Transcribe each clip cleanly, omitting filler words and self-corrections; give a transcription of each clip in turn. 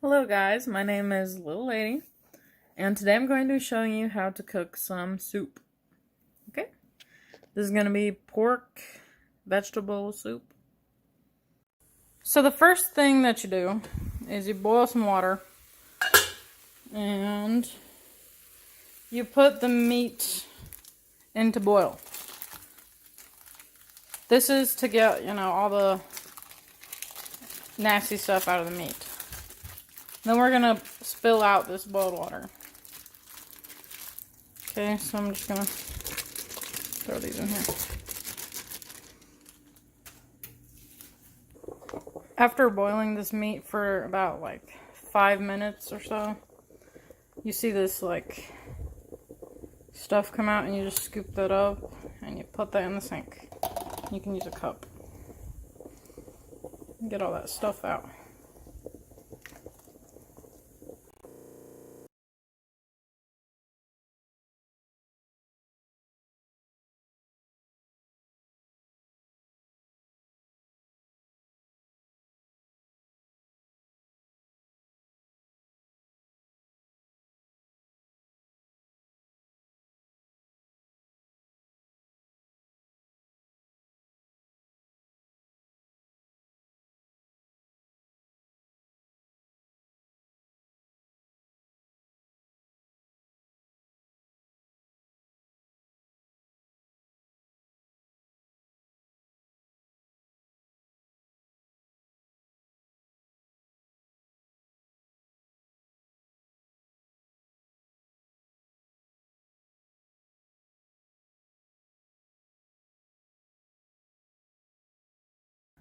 Hello guys, my name is Little Lady, and today I'm going to be showing you how to cook some soup. Okay? This is going to be pork vegetable soup. So the first thing that you do is you boil some water, and you put the meat into boil. This is to get, all the nasty stuff out of the meat. Then we're going to spill out this boiled water. Okay, so I'm just going to throw these in here. After boiling this meat for about 5 minutes or so, you see this stuff come out, and you just scoop that up and you put that in the sink. You can use a cup. Get all that stuff out.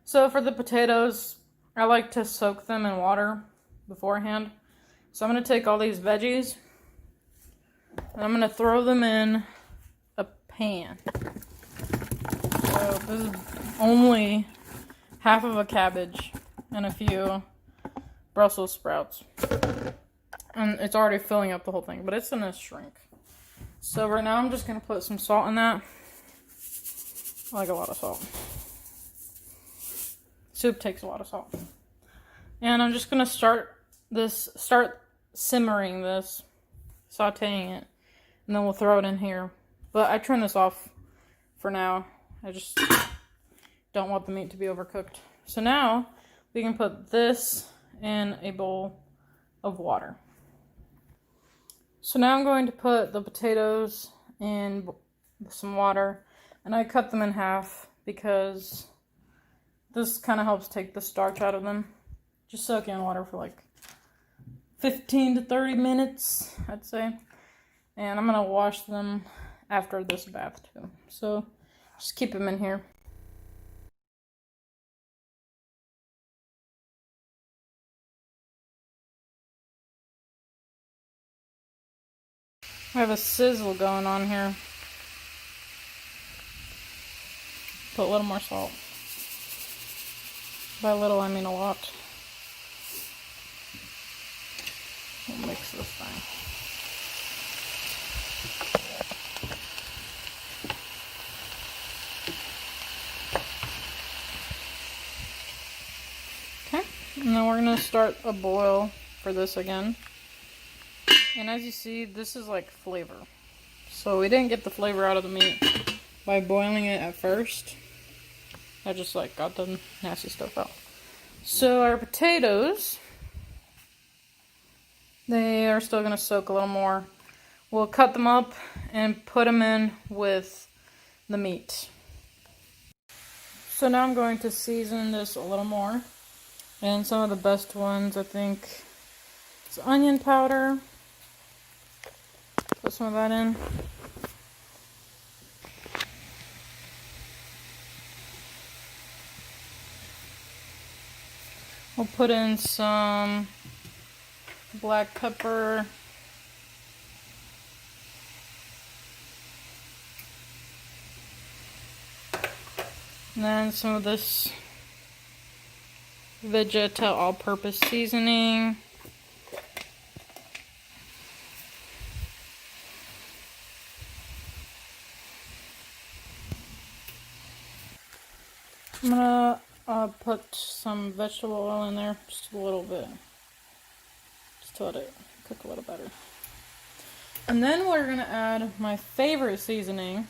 So for the potatoes, I like to soak them in water beforehand. So I'm going to take all these veggies and I'm going to throw them in a pan. So this is only half of a cabbage and a few Brussels sprouts. And it's already filling up the whole thing, but it's gonna shrink. So right now I'm just gonna put some salt in that. I like a lot of salt. Soup takes a lot of salt. And I'm just gonna start simmering this, sautéing it, and then we'll throw it in here. But I turn this off for now. I just don't want the meat to be overcooked. So now we can put this in a bowl of water. So now I'm going to put the potatoes in some water, and I cut them in half because this kind of helps take the starch out of them. Just soak in water for 15 to 30 minutes, I'd say. And I'm going to wash them after this bath too. So just keep them in here. I have a sizzle going on here. Put a little more salt. By little, I mean a lot. We'll mix this thing. Okay, and then we're gonna start a boil for this again. And as you see, this is flavor. So we didn't get the flavor out of the meat by boiling it at first. I just got the nasty stuff out. So our potatoes, they are still gonna soak a little more. We'll cut them up and put them in with the meat. So now I'm going to season this a little more. And some of the best ones, I think, is onion powder. Put some of that in. We'll put in some black pepper. And then some of this Vegeta all-purpose seasoning. I'm gonna put some vegetable oil in there, just a little bit. to let it cook a little better. And then we're gonna add my favorite seasoning,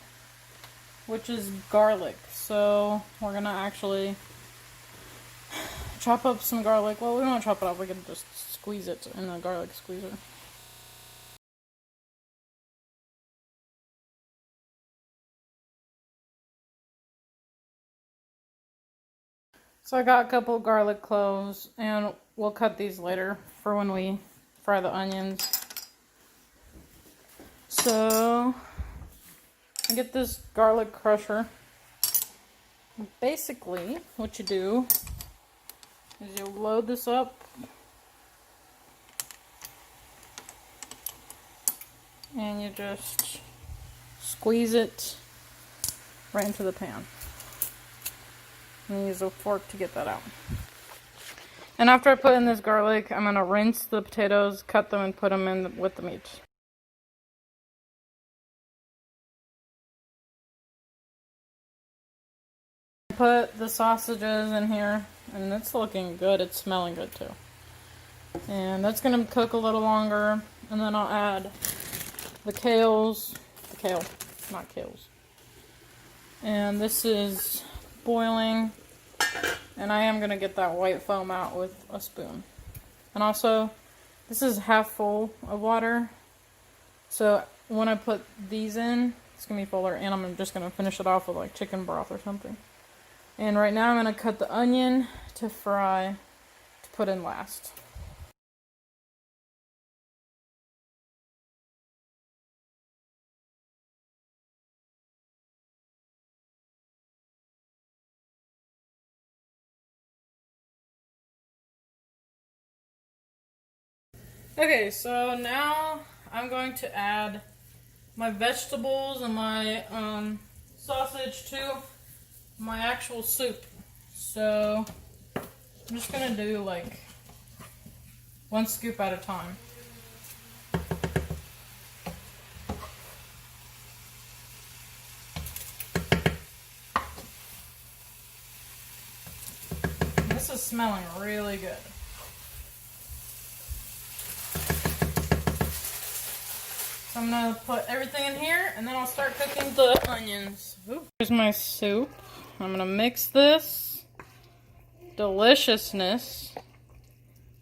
which is garlic. So we're gonna actually chop up some garlic. Well, we don't chop it up, we can just squeeze it in the garlic squeezer. So I got a couple of garlic cloves, and we'll cut these later for when we fry the onions. So I get this garlic crusher. Basically, what you do is you load this up and you just squeeze it right into the pan. And use a fork to get that out. And after I put in this garlic, I'm going to rinse the potatoes, cut them, and put them in with the meat. Put the sausages in here, and it's looking good. It's smelling good too. And that's going to cook a little longer. And then I'll add the kales. The kale, not kales. And this is boiling, and I am going to get that white foam out with a spoon. And also, this is half full of water, so when I put these in, it's going to be fuller, and I'm just going to finish it off with like chicken broth or something. And right now I'm going to cut the onion to fry, to put in last. Okay, so now I'm going to add my vegetables and my sausage to my actual soup. So I'm just gonna do like one scoop at a time. This is smelling really good. So I'm gonna put everything in here, and then I'll start cooking the onions. Ooh. Here's my soup. I'm gonna mix this deliciousness,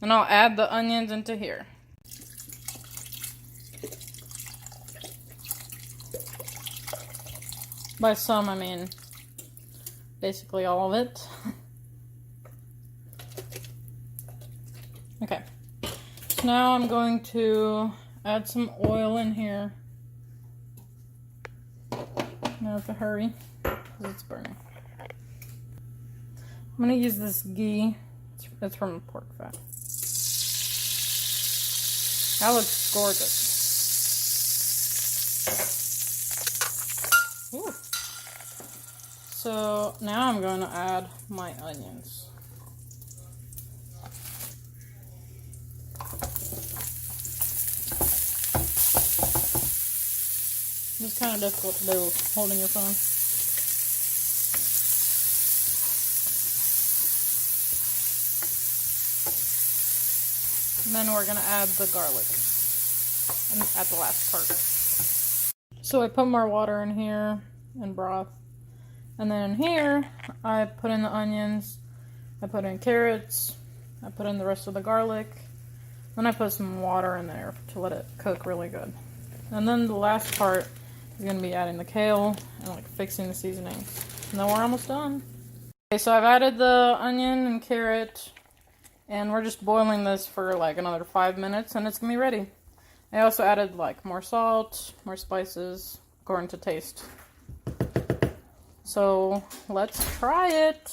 and I'll add the onions into here. By some, I mean basically all of it. Okay, so now I'm going to add some oil in here. Now I have to hurry because it's burning. I'm going to use this ghee. It's from pork fat. That looks gorgeous. Ooh. So now I'm going to add my onions. It's kind of difficult to do holding your phone. And then we're going to add the garlic at the last part. So I put more water in here and broth. And then in here, I put in the onions, I put in carrots, I put in the rest of the garlic. Then I put some water in there to let it cook really good. And then the last part is going to be adding the kale and like fixing the seasonings. And then we're almost done. Okay, so I've added the onion and carrot, and we're just boiling this for like another 5 minutes, and it's going to be ready. I also added like more salt, more spices, according to taste. So let's try it.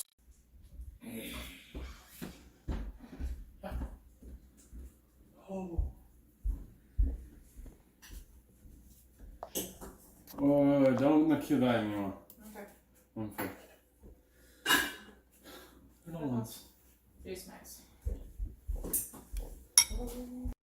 Don't nakładaj mnie. Okay. No once. Tastes nice.